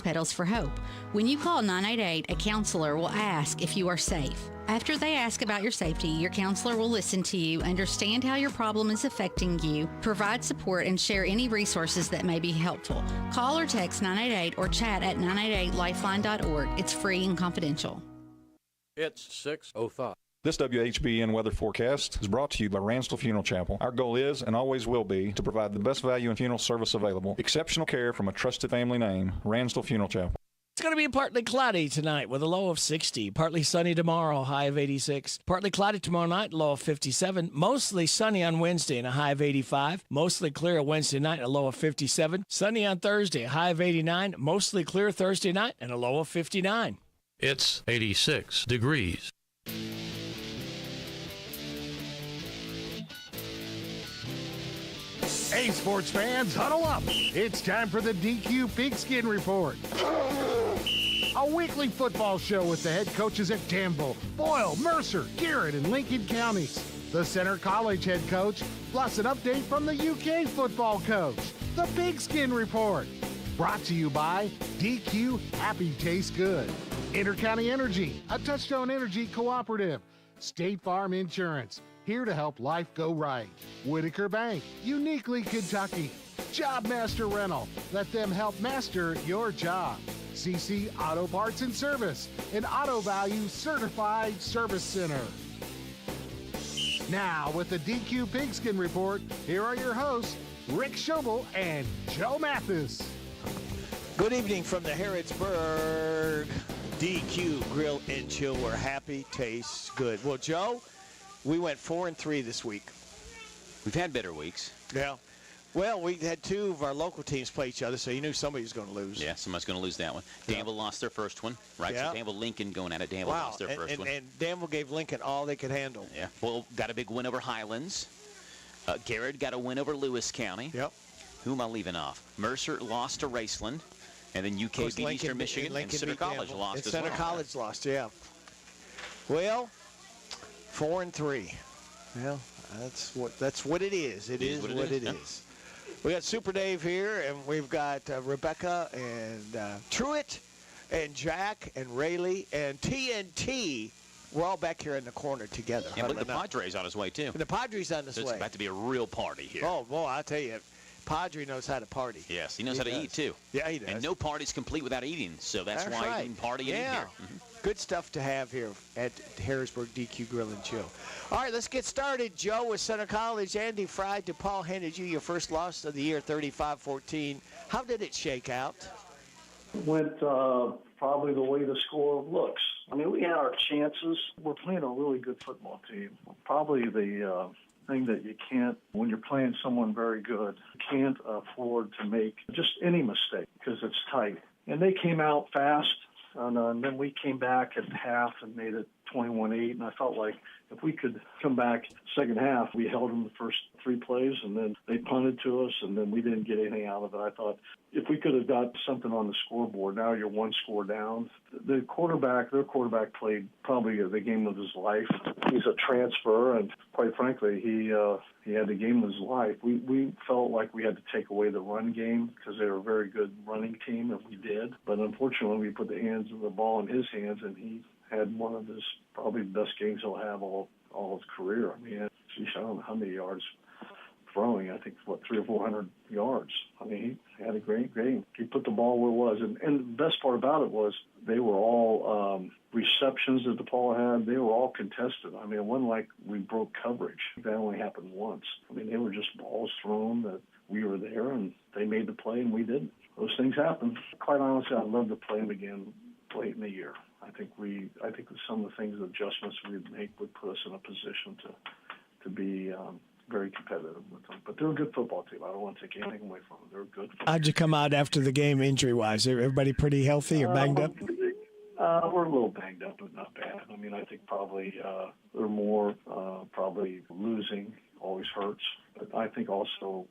pedals for hope. When you call 988, a counselor will ask if you are safe. After they ask about your safety, your counselor will listen to you, understand how your problem is affecting you, provide support, and share any resources that may be helpful. Call or text 988 or chat at 988lifeline.org. It's free and confidential. It's 6:05. This WHBN weather forecast is brought to you by Ransdell Funeral Chapel. Our goal is and always will be to provide the best value in funeral service available. Exceptional care from a trusted family name, Ransdell Funeral Chapel. It's going to be partly cloudy tonight with a low of 60. Partly sunny tomorrow, high of 86. Partly cloudy tomorrow night, low of 57. Mostly sunny on Wednesday and a high of 85. Mostly clear Wednesday night, a low of 57. Sunny on Thursday, a high of 89. Mostly clear Thursday night and a low of 59. It's 86 degrees. Hey, sports fans, huddle up. It's time for the DQ Pigskin Report. A weekly football show with the head coaches at Danville, Boyle, Mercer, Garrett, and Lincoln counties. The Center College head coach, plus an update from the UK football coach. The Pigskin Report. Brought to you by DQ Happy Tastes Good. Intercounty Energy, a Touchstone Energy cooperative. State Farm Insurance, here to help life go right. Whitaker Bank, uniquely Kentucky. Job Master Rental, let them help master your job. CC Auto Parts and Service, an Auto Value Certified Service Center. Now, with the DQ Pigskin Report, here are your hosts, Rick Schobel and Joe Mathis. Good evening from the Harrodsburg DQ Grill and Chill, where happy tastes good. Well, Joe, we went 4-3 this week. We've had better weeks. Yeah. Well, we had two of our local teams play each other, so you knew somebody was going to lose. Yeah, somebody's going to lose that one. Danville lost their first one, right? Yeah. So Danville-Lincoln going at it. Danville lost their first one. And Danville gave Lincoln all they could handle. Yeah. Well, got a big win over Highlands. Garrett got a win over Lewis County. Yep. Who am I leaving off? Mercer lost to Raceland. And then UK beat Eastern Michigan, and Center College lost as well. Center College lost, yeah. Well, 4-3. Well, that's what it is. It is what it is. We got Super Dave here, and we've got Rebecca and Truitt and Jack and Rayleigh and TNT. We're all back here in the corner together. Yeah, but the Padres on his way, too. And the Padres on his way. It's about to be a real party here. Oh, boy, I tell you. Padre knows how to party. Yes, he knows how to eat, too. Yeah, he does. And no party's complete without eating, so that's why right. he can party in here. Mm-hmm. Good stuff to have here at Harrisburg DQ Grill and Chill. All right, let's get started. Joe with Center College. Andy Fried DePaul handed you your first loss of the year, 35-14. How did it shake out? Went probably the way the score looks. I mean, we had our chances. We're playing a really good football team. Probably the thing that you can't, when you're playing someone very good, you can't afford to make just any mistake because it's tight. And they came out fast, and then we came back at half and made it 21-8, and I felt like if we could come back second half, we held them the first 3 plays, and then they punted to us, and then we didn't get anything out of it. I thought if we could have got something on the scoreboard, now you're 1 score down. Their quarterback played probably the game of his life. He's a transfer, and quite frankly, he had the game of his life. We felt like we had to take away the run game because they were a very good running team, and we did. But unfortunately, we put the ball in his hands, and he had one of his probably best games he'll have all his career. I mean, geez, I don't know how many yards throwing. I think, 300 or 400 yards. I mean, he had a great game. He put the ball where it was. And the best part about it was they were all receptions that DePaul had. They were all contested. I mean, it wasn't like we broke coverage. That only happened once. I mean, they were just balls thrown that we were there, and they made the play, and we didn't. Those things happen. Quite honestly, I'd love to play them again late in the year. I think some of the things, the adjustments we'd make would put us in a position to be very competitive with them. But they're a good football team. I don't want to take anything away from them. They're a good football How'd you come out after the game injury-wise? Everybody pretty healthy or banged up? We're a little banged up, but not bad. I mean, I think probably they're more probably losing always hurts. But I think also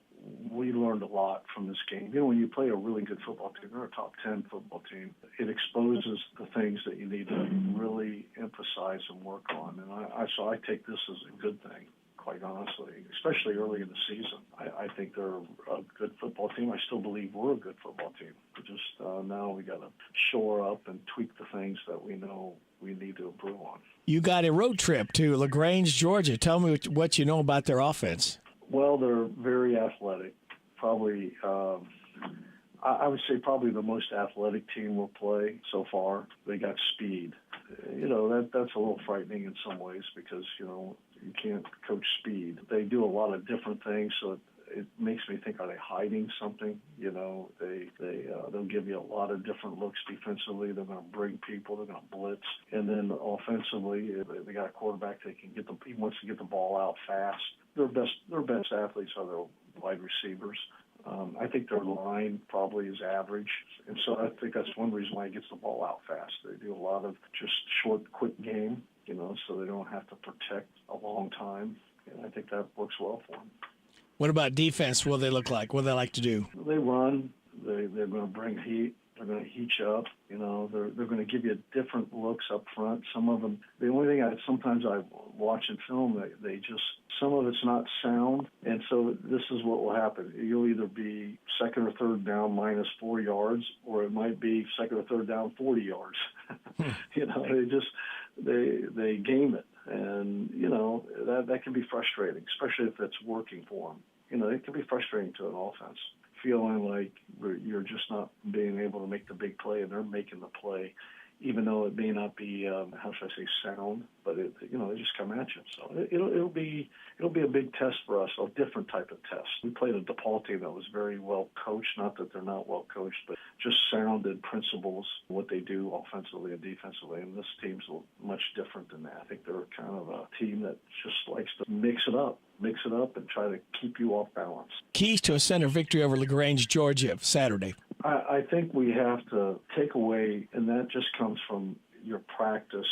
we learned a lot from this game. You know, when you play a really good football team, they're a top 10 football team, it exposes the things that you need to really emphasize and work on. And so I take this as a good thing. quite honestly, especially early in the season. I think they're a good football team. I still believe we're a good football team. Just now we got to shore up and tweak the things that we know we need to improve on. You got a road trip to LaGrange, Georgia. Tell me what you know about their offense. Well, they're very athletic. Probably, I would say probably the most athletic team we'll play so far. They got speed. That's a little frightening in some ways because, you can't coach speed. They do a lot of different things, so it makes me think, are they hiding something? They'll give you a lot of different looks defensively. They're going to bring people. They're going to blitz. And then offensively, they got a quarterback that he wants to get the ball out fast. Their best athletes are their wide receivers. I think their line probably is average, and so I think that's one reason why he gets the ball out fast. They do a lot of just short, quick game, so they don't have to protect a long time, and I think that works well for them. What about defense? What do they look like? What do they like to do? They run. They're going to bring heat. They're going to heat you up. They're going to give you different looks up front. Some of them, the only thing sometimes I watch in film, they just, some of it's not sound. And so this is what will happen. You'll either be second or third down minus 4 yards, or it might be second or third down 40 yards. They game it. And, that can be frustrating, especially if it's working for them. It can be frustrating to an offense, feeling like you're just not being able to make the big play, and they're making the play, even though it may not be, sound, but they just come at you. So it'll be a big test for us, a different type of test. We played a DePaul team that was very well coached, not that they're not well coached, but just sounded principles, what they do offensively and defensively. And this team's much different than that. I think they're kind of a team that just likes to mix it up and try to keep you off balance. Keys to a center victory over LaGrange, Georgia, Saturday. I think we have to take away, and that just comes from your practice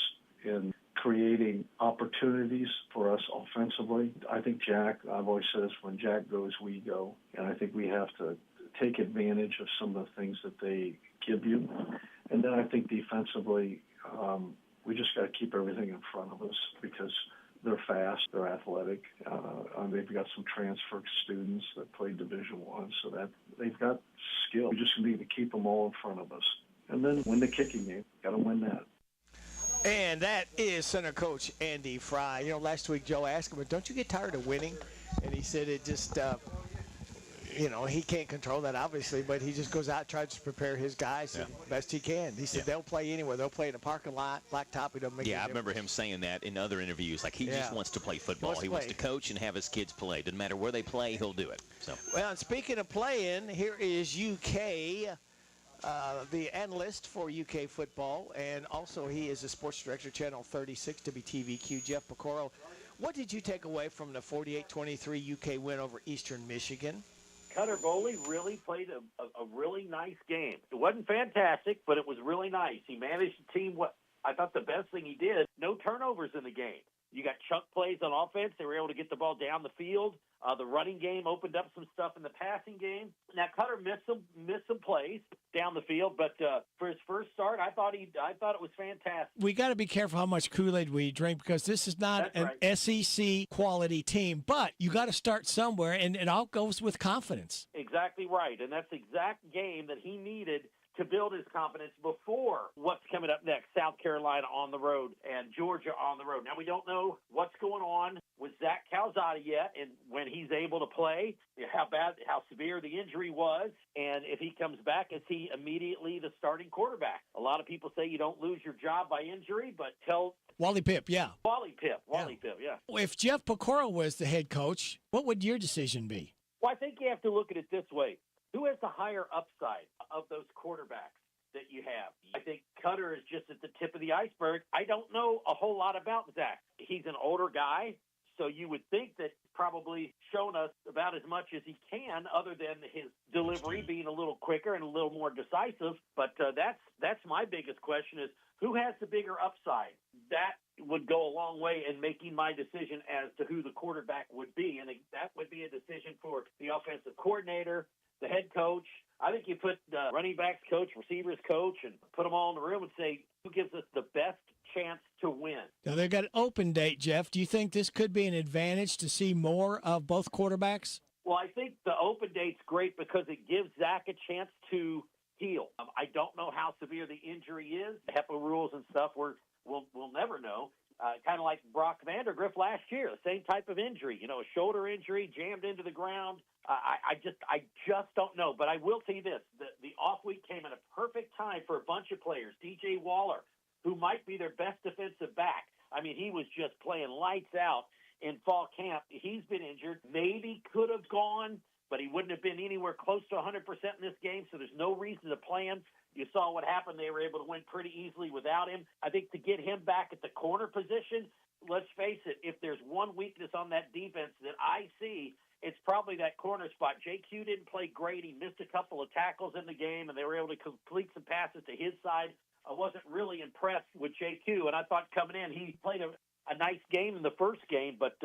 in creating opportunities for us offensively. I think I've always said this, when Jack goes, we go. And I think we have to take advantage of some of the things that they give you. And then I think defensively, we just got to keep everything in front of us because they're fast, they're athletic. They've got some transfer students that play Division I, so that they've got skill. We just need to keep them all in front of us. And then win the kicking game. Got to win that. And that is center coach Andy Fry. Last week Joe asked him, don't you get tired of winning? And he said it just, he can't control that, obviously, but he just goes out and tries to prepare his guys the best he can. He said they'll play anywhere. They'll play in a parking lot, blacktop. It doesn't make any difference. I remember him saying that in other interviews. Like, he just wants to play football. He wants to coach and have his kids play. Doesn't matter where they play, he'll do it. So. Well, and speaking of playing, here is UK, the analyst for UK football, and also he is a sports director, Channel 36, WTVQ, Jeff Pecoro. What did you take away from the 48-23 UK win over Eastern Michigan? Cutter Boley really played a really nice game. It wasn't fantastic, but it was really nice. He managed the team. I thought the best thing he did, no turnovers in the game. You got chunk plays on offense. They were able to get the ball down the field. The running game opened up some stuff in the passing game. Now Cutter missed some plays down the field, but for his first start, I thought it was fantastic. We got to be careful how much Kool-Aid we drink because this is not an SEC quality team. But you got to start somewhere, and it all goes with confidence. Exactly right, and that's the exact game that he needed to build his confidence before what's coming up next, South Carolina on the road and Georgia on the road. Now, we don't know what's going on with Zach Calzada yet and when he's able to play, how severe the injury was, and if he comes back, is he immediately the starting quarterback? A lot of people say you don't lose your job by injury, but Wally Pipp, yeah. Wally Pipp. If Jeff Pecoro was the head coach, what would your decision be? Well, I think you have to look at it this way. Who has the higher upside of those quarterbacks that you have? I think Cutter is just at the tip of the iceberg. I don't know a whole lot about Zach. He's an older guy, so you would think that he's probably shown us about as much as he can other than his delivery being a little quicker and a little more decisive. But that's my biggest question is who has the bigger upside? That would go a long way in making my decision as to who the quarterback would be. And that would be a decision for the offensive coordinator, the head coach, I think you put running backs coach, receivers coach, and put them all in the room and say, who gives us the best chance to win? Now, they've got an open date, Jeff. Do you think this could be an advantage to see more of both quarterbacks? Well, I think the open date's great because it gives Zach a chance to heal. I don't know how severe the injury is. HEPA rules and stuff, we'll never know. Kind of like Brock Vandergriff last year, the same type of injury, a shoulder injury, jammed into the ground. I just don't know. But I will tell you this, the off week came at a perfect time for a bunch of players. DJ Waller, who might be their best defensive back. I mean, he was just playing lights out in fall camp. He's been injured. Maybe could have gone, but he wouldn't have been anywhere close to 100% in this game, so there's no reason to play him. You saw what happened. They were able to win pretty easily without him. I think to get him back at the corner position, let's face it, if there's one weakness on that defense that I see, it's probably that corner spot. JQ didn't play great. He missed a couple of tackles in the game, and they were able to complete some passes to his side. I wasn't really impressed with JQ, and I thought coming in, he played a nice game in the first game, but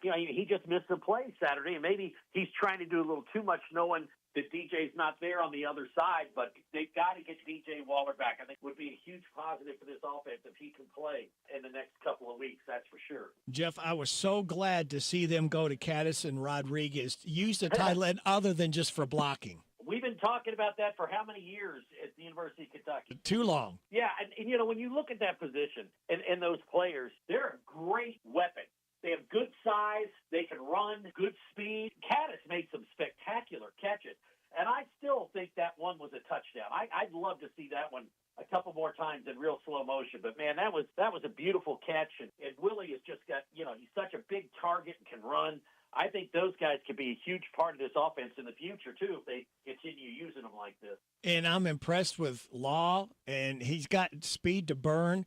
he just missed some plays Saturday, and maybe he's trying to do a little too much knowing that DJ's not there on the other side, but they've got to get DJ Waller back. I think it would be a huge positive for this offense if he can play in the next couple of weeks, that's for sure. Jeff, I was so glad to see them go to Caddis and Rodriguez, use the tight end other than just for blocking. We've been talking about that for how many years at the University of Kentucky? Too long. Yeah, and when you look at that position and those players, they're a great weapon. They have good size. They can run, good speed. Caddis made some spectacular catches, and I still think that one was a touchdown. I'd love to see that one a couple more times in real slow motion. But, man, that was a beautiful catch, and Willie has just got, he's such a big target and can run. I think those guys could be a huge part of this offense in the future, too, if they continue using them like this. And I'm impressed with Law, and he's got speed to burn.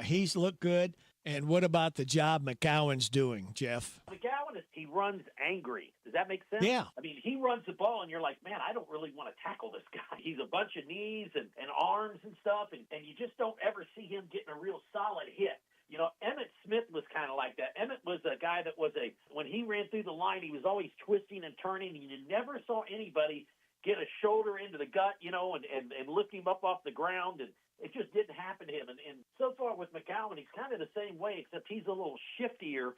He's looked good. And what about the job McGowan's doing, Jeff? McGowan, he runs angry. Does that make sense? Yeah. I mean, he runs the ball, and you're like, man, I don't really want to tackle this guy. He's a bunch of knees and arms and stuff, and you just don't ever see him getting a real solid hit. Emmett Smith was kind of like that. Emmett was a guy that when he ran through the line, he was always twisting and turning, and you never saw anybody get a shoulder into the gut, and lift him up off the ground, and it just didn't happen to him. And so far with McGowan, he's kind of the same way, except he's a little shiftier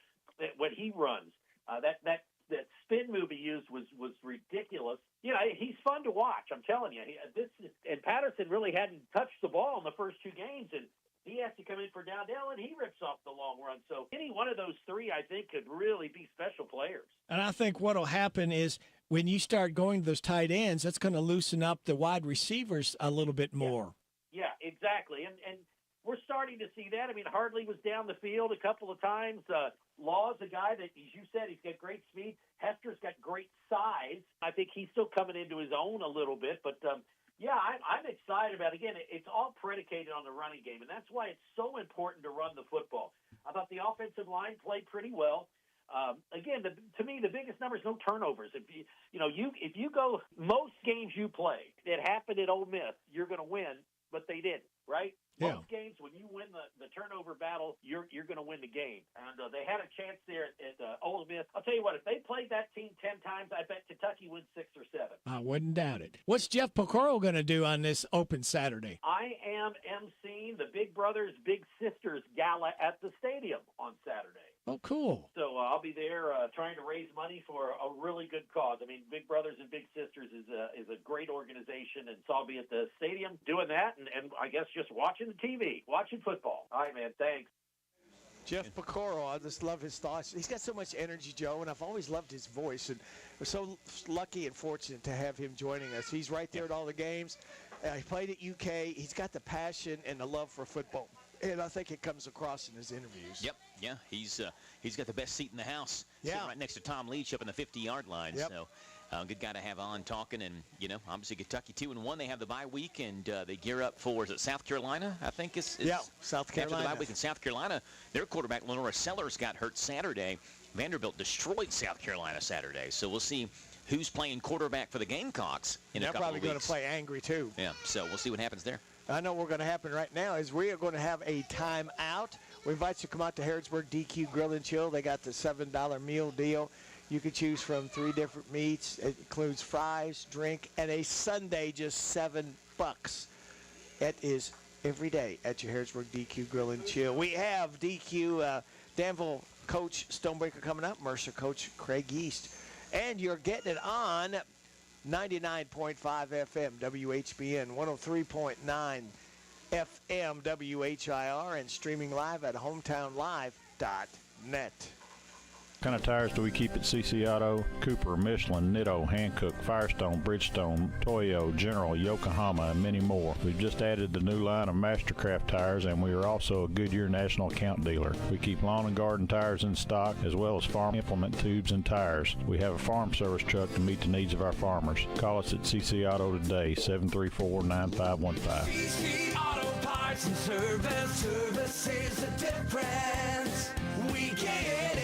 when he runs. That spin move he used was ridiculous. He's fun to watch, I'm telling you. And Patterson really hadn't touched the ball in the first two games, and he has to come in for down, and he rips off the long run. So any one of those three, I think, could really be special players. And I think what will happen is when you start going to those tight ends, that's going to loosen up the wide receivers a little bit more. Yeah, exactly. And we're starting to see that. I mean, Hardley was down the field a couple of times. Law's a guy that, as you said, he's got great speed. Hester's got great size. I think he's still coming into his own a little bit. But, I'm excited about it. Again, it's all predicated on the running game, and that's why it's so important to run the football. I thought the offensive line played pretty well. Again, to me, the biggest number is no turnovers. If you go most games you play that happened at Ole Miss, you're going to win, but they didn't, right? Yeah. Most games, when you win the turnover battle, you're going to win the game. And they had a chance there at Ole Miss. I'll tell you what, if they played that team 10 times, I bet Kentucky wins 6 or 7. I wouldn't doubt it. What's Jeff Picoro going to do on this open Saturday? I am emceeing the Big Brothers Big Sisters Gala at the stadium on Saturday. Oh, cool. So I'll be there trying to raise money for a really good cause. I mean, Big Brothers and Big Sisters is a great organization, and so I'll be at the stadium doing that, and I guess just watching the TV, watching football. All right, man, thanks. Jeff Picoro, I just love his thoughts. He's got so much energy, Joe, and I've always loved his voice, and we're so lucky and fortunate to have him joining us. He's right there at all the games. He played at UK. He's got the passion and the love for football. And I think it comes across in his interviews. Yep, yeah, he's got the best seat in the house, yeah, sitting right next to Tom Leach up in the 50-yard line. Yep. So, good guy to have on talking. And obviously Kentucky 2-1. They have the bye week, and they gear up for South Carolina. I think it's South Carolina. After the bye week in South Carolina, their quarterback Lenora Sellers got hurt Saturday. Vanderbilt destroyed South Carolina Saturday. So we'll see who's playing quarterback for the Gamecocks in a couple of weeks. They're probably going to play angry too. Yeah. So we'll see what happens there. I know what's going to happen right now is we are going to have a timeout. We invite you to come out to Harrodsburg DQ Grill and Chill. They got the $7 meal deal. You could choose from 3 different meats. It includes fries, drink, and a sundae, just $7. It is every day at your Harrodsburg DQ Grill and Chill. We have DQ Danville coach Stonebreaker coming up, Mercer coach Craig East. And you're getting it on 99.5 FM WHBN, 103.9 FM WHIR, and streaming live at hometownlive.net. What kind of tires do we keep at CC Auto? Cooper, Michelin, Nitto, Hankook, Firestone, Bridgestone, Toyo, General, Yokohama, and many more. We've just added the new line of Mastercraft tires, and we are also a Goodyear national account dealer. We keep lawn and garden tires in stock, as well as farm implement tubes and tires. We have a farm service truck to meet the needs of our farmers. Call us at CC Auto today, 734-9515. CC Auto Parts and Service is the difference. We get it.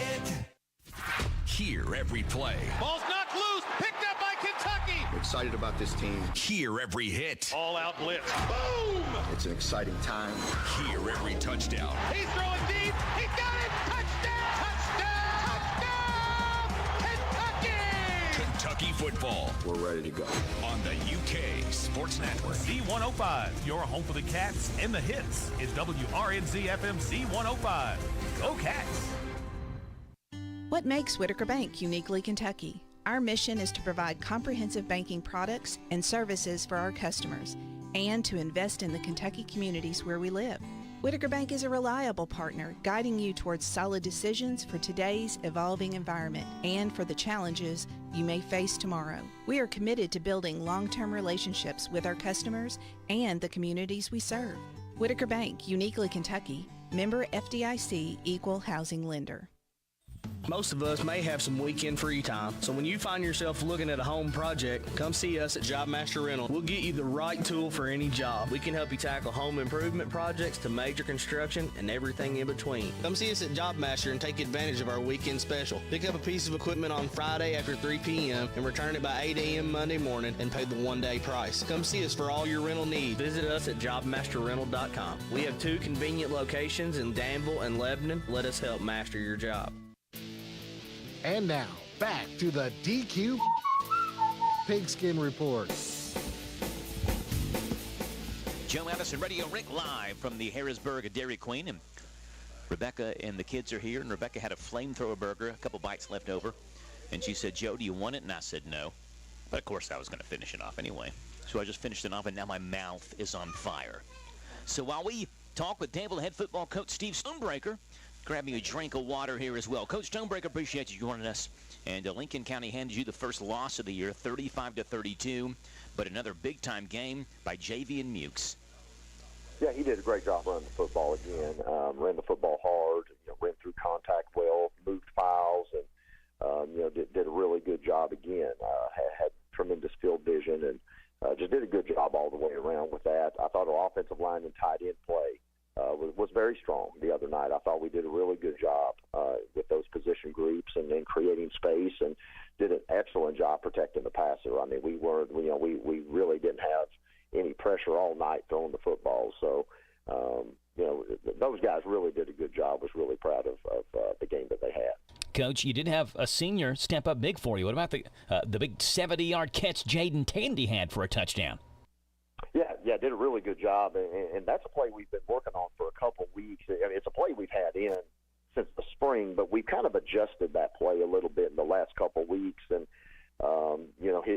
Hear every play. Ball's knocked loose, picked up by Kentucky. Excited about this team. Hear every hit. All out blitz. Boom! It's an exciting time. Hear every touchdown. He's throwing deep. He's got it. Touchdown! Touchdown! Touchdown! Kentucky! Kentucky football. We're ready to go. On the UK Sports Network. Z105, your home for the Cats and the hits, is WRNZ FM Z105. Go Cats! What makes Whitaker Bank uniquely Kentucky? Our mission is to provide comprehensive banking products and services for our customers and to invest in the Kentucky communities where we live. Whitaker Bank is a reliable partner, guiding you towards solid decisions for today's evolving environment and for the challenges you may face tomorrow. We are committed to building long-term relationships with our customers and the communities we serve. Whitaker Bank, uniquely Kentucky, member FDIC, equal housing lender. Most of us may have some weekend free time, so when you find yourself looking at a home project, come see us at Job Master Rental. We'll get you the right tool for any job. We can help you tackle home improvement projects to major construction and everything in between. Come see us at Job Master and take advantage of our weekend special. Pick up a piece of equipment on Friday after 3 p.m. and return it by 8 a.m. Monday morning and pay the one-day price. Come see us for all your rental needs. Visit us at jobmasterrental.com. We have 2 convenient locations in Danville and Lebanon. Let us help master your job. And now, back to the DQ Pigskin Report. Joe Madison Radio Rink live from the Harrodsburg Dairy Queen. And Rebecca and the kids are here. And Rebecca had a flamethrower burger, a couple bites left over. And she said, Joe, do you want it? And I said no. But, of course, I was going to finish it off anyway. So I just finished it off, and now my mouth is on fire. So while we talk with Danville head football coach Steve Stonebreaker, grabbing a drink of water here as well. Coach Stonebreaker, appreciate you joining us. And Lincoln County handed you the first loss of the year, 35-32, but another big-time game by JV and Mukes. Yeah, he did a great job running the football again. Ran the football hard, ran through contact well, moved files, and did a really good job again. Had tremendous field vision and just did a good job all the way around with that. I thought our offensive line and tight end play was very strong the other night. I thought we did a really good job with those position groups and creating space, and did an excellent job protecting the passer. I mean, we really didn't have any pressure all night throwing the football. So, those guys really did a good job. Was really proud of the game that they had. Coach, you did have a senior step up big for you. What about the big 70-yard catch Jaden Tandy had for a touchdown? Yeah, did a really good job, and that's a play we've been working on for a couple weeks. I mean, it's a play we've had in since the spring, but we've kind of adjusted that play a little bit in the last couple weeks, and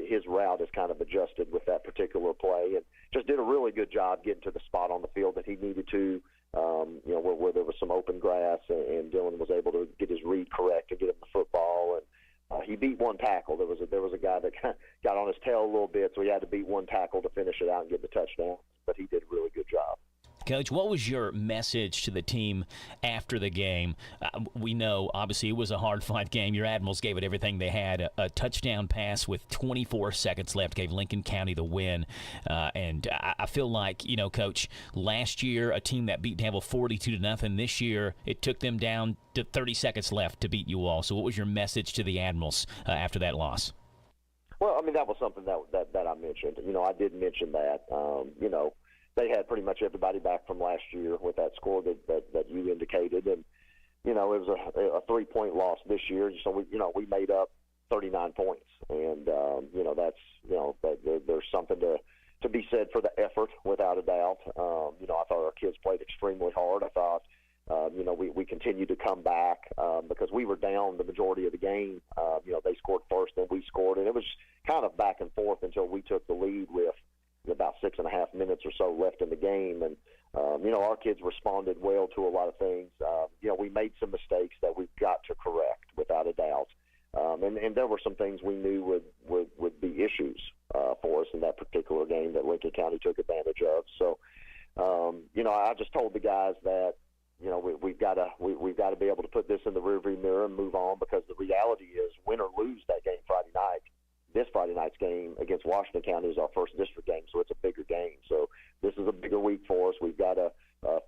his route is kind of adjusted with that particular play, and just did a really good job getting to the spot on the field that he needed to, where there was some open grass, and Dylan was able to get his read correct and get him the football, and he beat one tackle. There was a guy that got on his tail a little bit, so he had to beat one tackle to finish it out and get the touchdown. But he did a really good job. Coach, what was your message to the team after the game? We know, obviously, it was a hard-fought game. Your Admirals gave it everything they had. A touchdown pass with 24 seconds left gave Lincoln County the win. And I feel like, Coach, last year, a team that beat Danville 42-0. This year, it took them down to 30 seconds left to beat you all. So what was your message to the Admirals after that loss? Well, I mean, that was something that I mentioned. I did mention that. They had pretty much everybody back from last year with that score that you indicated, and it was a 3-point loss this year. So we made up 39 points. And, there's something to be said for the effort, without a doubt. I thought our kids played extremely hard. I thought, we continued to come back because we were down the majority of the game. They scored first, then we scored, and it was kind of back and forth until we took the lead with about 6.5 minutes or so left in the game. And, our kids responded well to a lot of things. We made some mistakes that we've got to correct, without a doubt. And there were some things we knew would be issues for us in that particular game that Lincoln County took advantage of. So, I just told the guys that, we've got to be able to put this in the rearview mirror and move on, because the reality is, win or lose that game Friday night, this Friday night's game against Washington County is our first district game, so it's a bigger game. So this is a bigger week for us. We've got to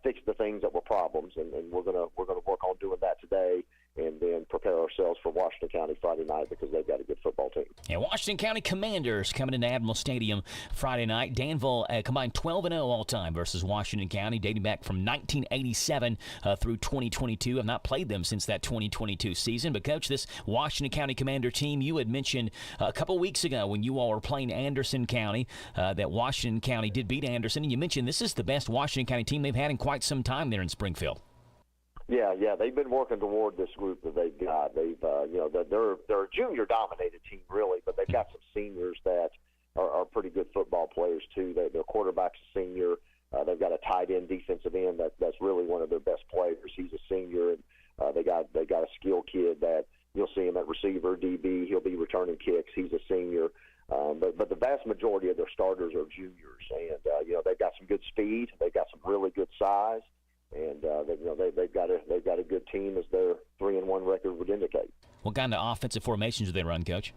fix the things that were problems, and we're gonna work on doing that today, and then prepare ourselves for Washington County Friday night, because they've got a good football team. And Washington County Commanders coming into Admiral Stadium Friday night. Danville combined 12-0 all-time versus Washington County, dating back from 1987 through 2022. I've not played them since that 2022 season. But, Coach, this Washington County Commander team, you had mentioned a couple weeks ago when you all were playing Anderson County that Washington County did beat Anderson, and you mentioned this is the best Washington County team they've had in quite some time there in Springfield. Yeah, they've been working toward this group that they've got. They've, they're a junior-dominated team, really, but they've got some seniors that are pretty good football players too. Their quarterback's a senior. They've got a tight end, defensive end that's really one of their best players. He's a senior, and they got a skilled kid that you'll see him at receiver, DB. He'll be returning kicks. He's a senior. But the vast majority of their starters are juniors, and they've got some good speed. They've got some really good size. And they've got a good team, as their 3-1 record would indicate. What kind of offensive formations do they run, Coach?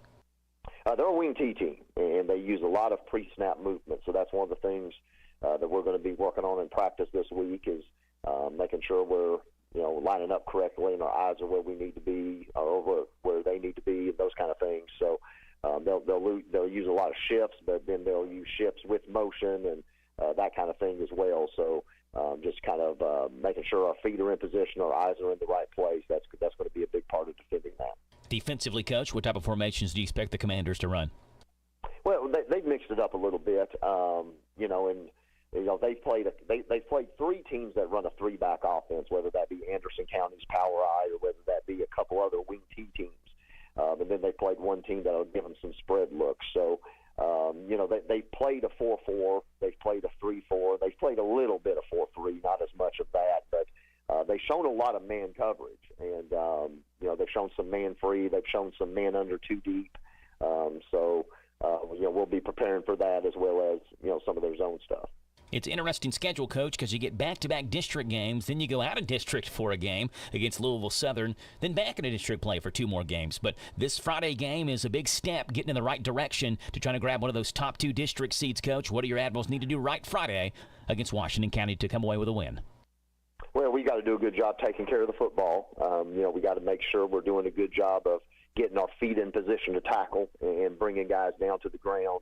They're a wing T team, and they use a lot of pre-snap movement. So that's one of the things that we're going to be working on in practice this week, is making sure we're lining up correctly and our eyes are where we need to be, or over where they need to be, and those kind of things. So they'll use a lot of shifts, but then they'll use shifts with motion and that kind of thing as well. So. Just kind of making sure our feet are in position, our eyes are in the right place. That's going to be a big part of defending that. Defensively, Coach, what type of formations do you expect the Commanders to run? Well, they've mixed it up a little bit, they've played three teams that run a three-back offense, whether that be Anderson County's Power I or whether that be a couple other wing T teams, and then they played one team that'll give them some spread looks. So. They played a 4-4. They've played a 3-4. They've played a little bit of 4-3, not as much of that, but they've shown a lot of man coverage, and they've shown some man free. They've shown some man under too deep. We'll be preparing for that, as well as some of their zone stuff. It's an interesting schedule, Coach, because you get back-to-back district games, then you go out of district for a game against Louisville Southern, then back into district play for two more games. But this Friday game is a big step getting in the right direction to try to grab one of those top two district seeds, Coach. What do your Admirals need to do right Friday against Washington County to come away with a win? Well, we got to do a good job taking care of the football. We got to make sure we're doing a good job of getting our feet in position to tackle and bringing guys down to the ground.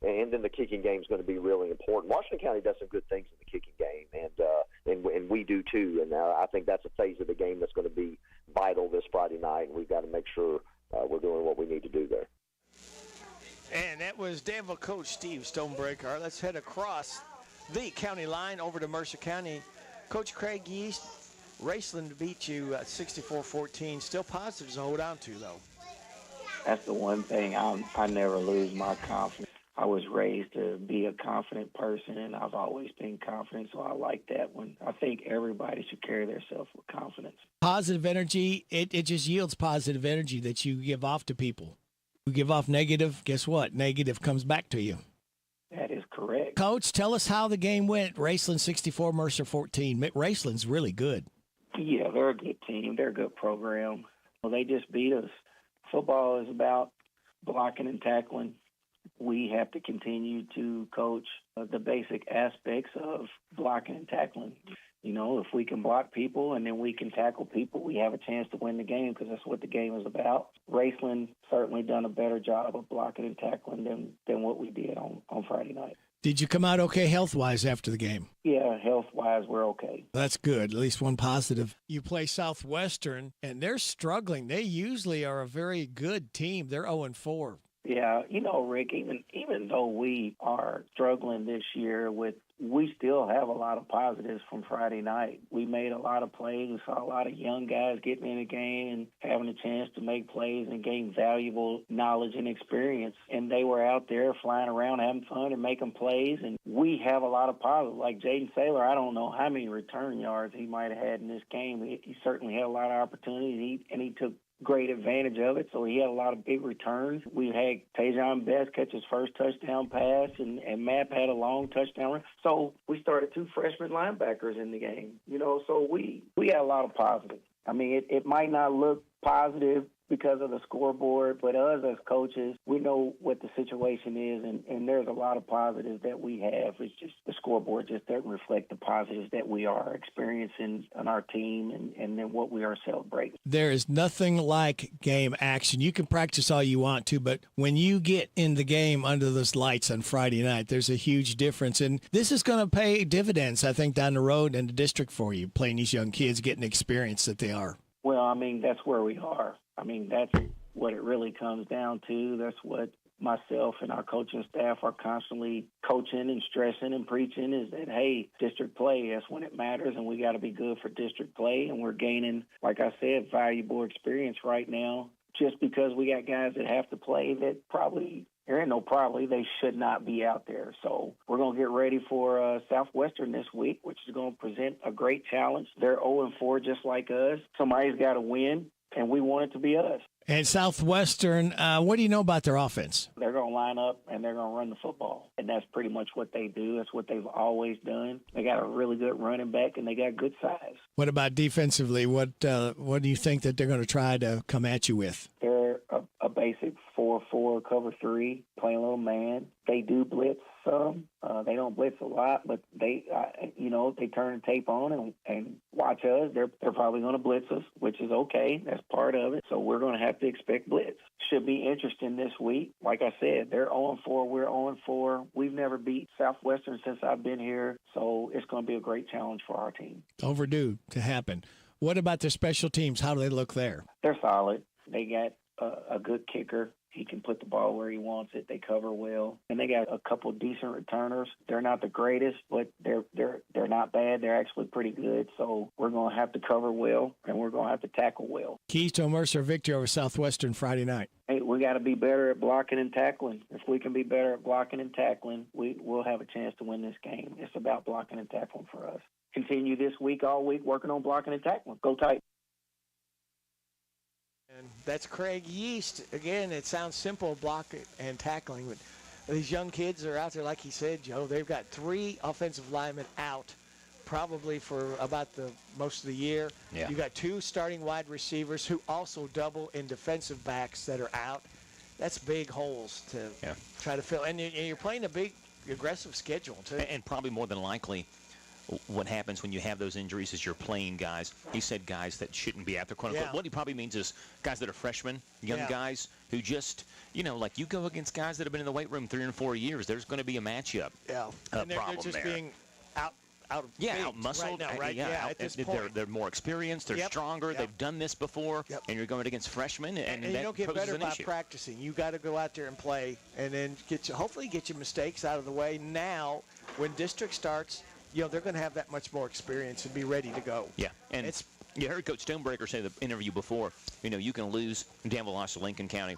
And then the kicking game is going to be really important. Washington County does some good things in the kicking game, and we do too. And I think that's a phase of the game that's going to be vital this Friday night, and we've got to make sure we're doing what we need to do there. And that was Danville coach Steve Stonebreaker. Let's head across the county line over to Mercer County. Coach Craig Yeast, Raceland beat you 64-14. Still positives to hold on to, though. That's the one thing. I never lose my confidence. I was raised to be a confident person, and I've always been confident, so I like that one. I think everybody should carry themselves with confidence. Positive energy, it just yields positive energy that you give off to people. You give off negative, guess what? Negative comes back to you. That is correct. Coach, tell us how the game went. Raceland 64, Mercer 14. Raceland's really good. Yeah, they're a good team. They're a good program. Well, they just beat us. Football is about blocking and tackling. We have to continue to coach the basic aspects of blocking and tackling. If we can block people and then we can tackle people, we have a chance to win the game, because that's what the game is about. Raceland certainly done a better job of blocking and tackling than what we did on Friday night. Did you come out okay health-wise after the game? Yeah, health-wise, we're okay. That's good. At least one positive. You play Southwestern, and they're struggling. They usually are a very good team. They're 0-4. Yeah, Rick, even though we are struggling this year we still have a lot of positives from Friday night. We made a lot of plays. We saw a lot of young guys getting in the game and having a chance to make plays and gain valuable knowledge and experience. And they were out there flying around, having fun and making plays. And we have a lot of positives. Like Jaden Saylor, I don't know how many return yards he might have had in this game. He certainly had a lot of opportunities, and he took great advantage of it, so he had a lot of big returns. We had Tajon Best catch his first touchdown pass, and Mapp had a long touchdown run. So we started 2 freshman linebackers in the game, so we had a lot of positives. I mean, it might not look positive because of the scoreboard, but us as coaches, we know what the situation is, and there's a lot of positives that we have. It's just the scoreboard just doesn't reflect the positives that we are experiencing on our team and then what we are celebrating. There is nothing like game action. You can practice all you want to, but when you get in the game under those lights on Friday night, there's a huge difference. And this is going to pay dividends, I think, down the road in the district for you, playing these young kids, getting the experience that they are. Well, I mean, that's where we are. I mean, that's what it really comes down to. That's what myself and our coaching staff are constantly coaching and stressing and preaching is that, hey, district play, that's when it matters, and we got to be good for district play. And we're gaining, like I said, valuable experience right now just because we got guys that have to play that probably – there ain't no probably. They should not be out there. So we're going to get ready for Southwestern this week, which is going to present a great challenge. They're 0-4 just like us. Somebody's got to win, and we want it to be us. And Southwestern, what do you know about their offense? They're going to line up, and they're going to run the football. And that's pretty much what they do. That's what they've always done. They got a really good running back, and they got good size. What about defensively? What do you think that they're going to try to come at you with? They're a basic 4-4 cover 3, playing a little man. They do blitz some. They don't blitz a lot, but they turn the tape on and watch us. They're probably going to blitz us, which is okay. That's part of it. So we're going to have to expect blitz. Should be interesting this week. Like I said, they're 0-4. We're 0-4. We've never beat Southwestern since I've been here, so it's going to be a great challenge for our team. Overdue to happen. What about their special teams? How do they look there? They're solid. They got a good kicker. He can put the ball where he wants it. They cover well. And they got a couple decent returners. They're not the greatest, but they're not bad. They're actually pretty good. So we're going to have to cover well, and we're going to have to tackle well. Keys to a Mercer victory over Southwestern Friday night. Hey, we got to be better at blocking and tackling. If we can be better at blocking and tackling, we'll have a chance to win this game. It's about blocking and tackling for us. Continue this week, all week, working on blocking and tackling. Go Titans. And that's Craig Yeast. Again, it sounds simple, blocking and tackling, but these young kids are out there, like he said, Joe. They've got 3 offensive linemen out probably for about the most of the year. Yeah. You got 2 starting wide receivers who also double in defensive backs that are out. That's big holes to try to fill. And you're playing a big, aggressive schedule, too. And probably more than likely, what happens when you have those injuries is you're playing guys. He said guys that shouldn't be out there, quote unquote. What he probably means is guys that are freshmen, young guys who just, like you go against guys that have been in the weight room 3 and 4 years. There's going to be a matchup. And they're just there. Being out muscled right now, right? At this point. They're more experienced. They're stronger. They've done this before. And you're going against freshmen, and you that don't get poses better an by issue. practicing. You got to go out there and play, and then hopefully get your mistakes out of the way. Now, when district starts, they're going to have that much more experience and be ready to go. Yeah, and you heard Coach Stonebreaker say in the interview before, you can lose Danville lost to Lincoln County,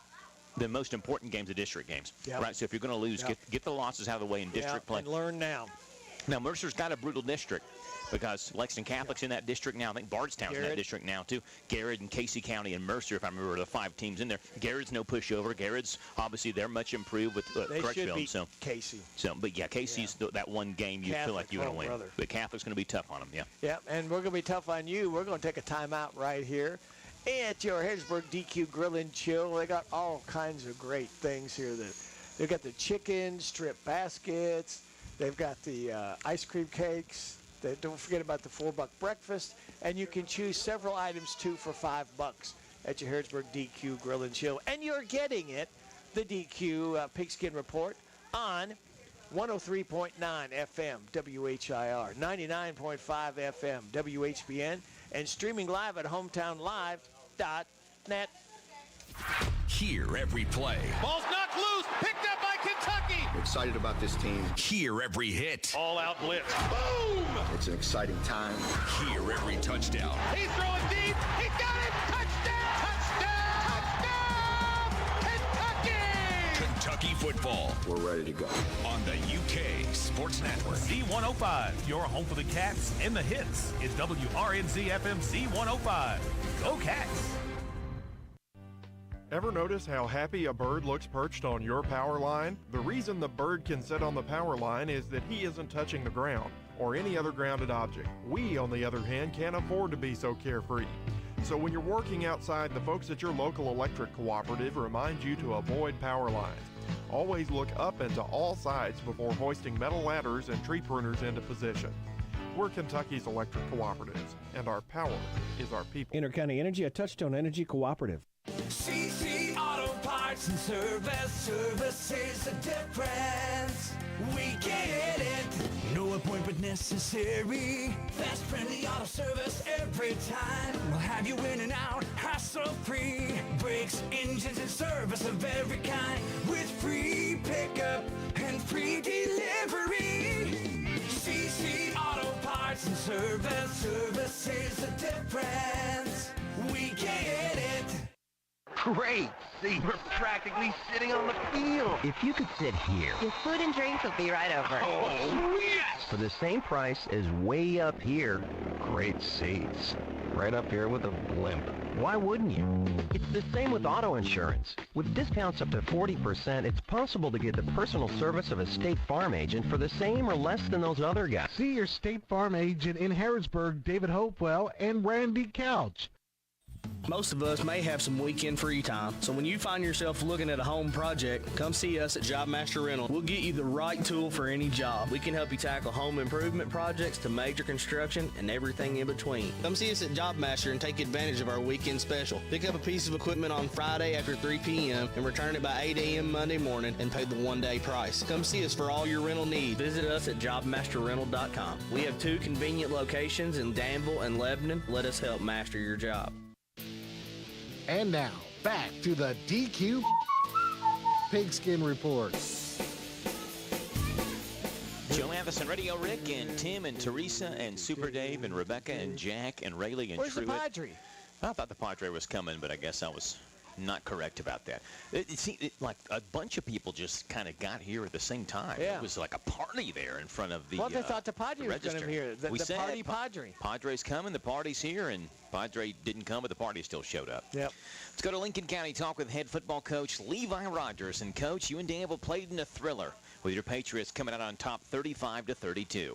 the most important games are district games, right? So if you're going to lose, get the losses out of the way in district play. And learn now. Now, Mercer's got a brutal district because Lexington Catholic's in that district now. I think Bardstown's in that district now, too. Garrett and Casey County and Mercer, if I remember, are the 5 teams in there. Garrett's no pushover. Garrett's, obviously, they're much improved with Crutchfield. They should beat Casey. But, Casey's that one game you feel like you're going to win. Brother. But Catholic's going to be tough on them, Yeah, and we're going to be tough on you. We're going to take a timeout right here at your Harrodsburg DQ Grill and Chill. They got all kinds of great things here. They've got the chicken strip baskets. They've got the ice cream cakes. Don't forget about the $4 breakfast. And you can choose several items, too, for $5 at your Harrodsburg DQ Grill and Chill. And you're getting it, the DQ Pigskin Report, on 103.9 FM WHIR, 99.5 FM WHBN, and streaming live at hometownlive.net. Hear every play. Ball's knocked loose, picked up by Kentucky. Excited about this team. Hear every hit. All out blitz. Boom! It's an exciting time. Hear every touchdown. He's throwing deep. He's got it. Touchdown! Touchdown! Touchdown! Kentucky! Kentucky football. We're ready to go. On the UK Sports Network. Z105, your home for the Cats and the hits, is WRNZ FM Z105. Go Cats! Ever notice how happy a bird looks perched on your power line? The reason the bird can sit on the power line is that he isn't touching the ground or any other grounded object. We, on the other hand, can't afford to be so carefree. So when you're working outside, the folks at your local electric cooperative remind you to avoid power lines. Always look up and to all sides before hoisting metal ladders and tree pruners into position. We're Kentucky's electric cooperatives, and our power is our people. Intercounty Energy, a Touchstone Energy cooperative. CC Auto Parts and Service is the difference. We get it. No appointment necessary. Fast, friendly auto service every time. We'll have you in and out, hassle-free. Brakes, engines, and service of every kind. With free pickup and free delivery. CC Auto Parts and Service is the difference. We get it. Great! See, we're practically sitting on the field. If you could sit here. Your food and drinks will be right over. Oh, yes! For the same price as way up here. Great seats. Right up here with a blimp. Why wouldn't you? It's the same with auto insurance. With discounts up to 40%, it's possible to get the personal service of a State Farm agent for the same or less than those other guys. See your State Farm agent in Harrodsburg, David Hopewell, and Randy Couch. Most of us may have some weekend free time, so when you find yourself looking at a home project, come see us at Job Master Rental. We'll get you the right tool for any job. We can help you tackle home improvement projects to major construction and everything in between. Come see us at Job Master and take advantage of our weekend special. Pick up a piece of equipment on Friday after 3 p.m. and return it by 8 a.m. Monday morning and pay the one-day price. Come see us for all your rental needs. Visit us at jobmasterrental.com. We have 2 convenient locations in Danville and Lebanon. Let us help master your job. And now, back to the DQ Pigskin Report. Joe Matheson, Radio Rick, and Tim and Teresa and Super Dave and Rebecca and Jack and Rayleigh and Where's Truett. the Padre? I thought the Padre was coming, but I guess I was not correct about that. It seemed like a bunch of people just kind of got here at the same time. Yeah. It was like a party there in front of the Well, they thought the Padre was going to be here. The party Padre. Padre's coming, the party's here, and Padre didn't come, but the party still showed up. Yep. Let's go to Lincoln County, talk with head football coach Levi Rogers. And, Coach, you and Danville played in a thriller with your Patriots coming out on top 35-32.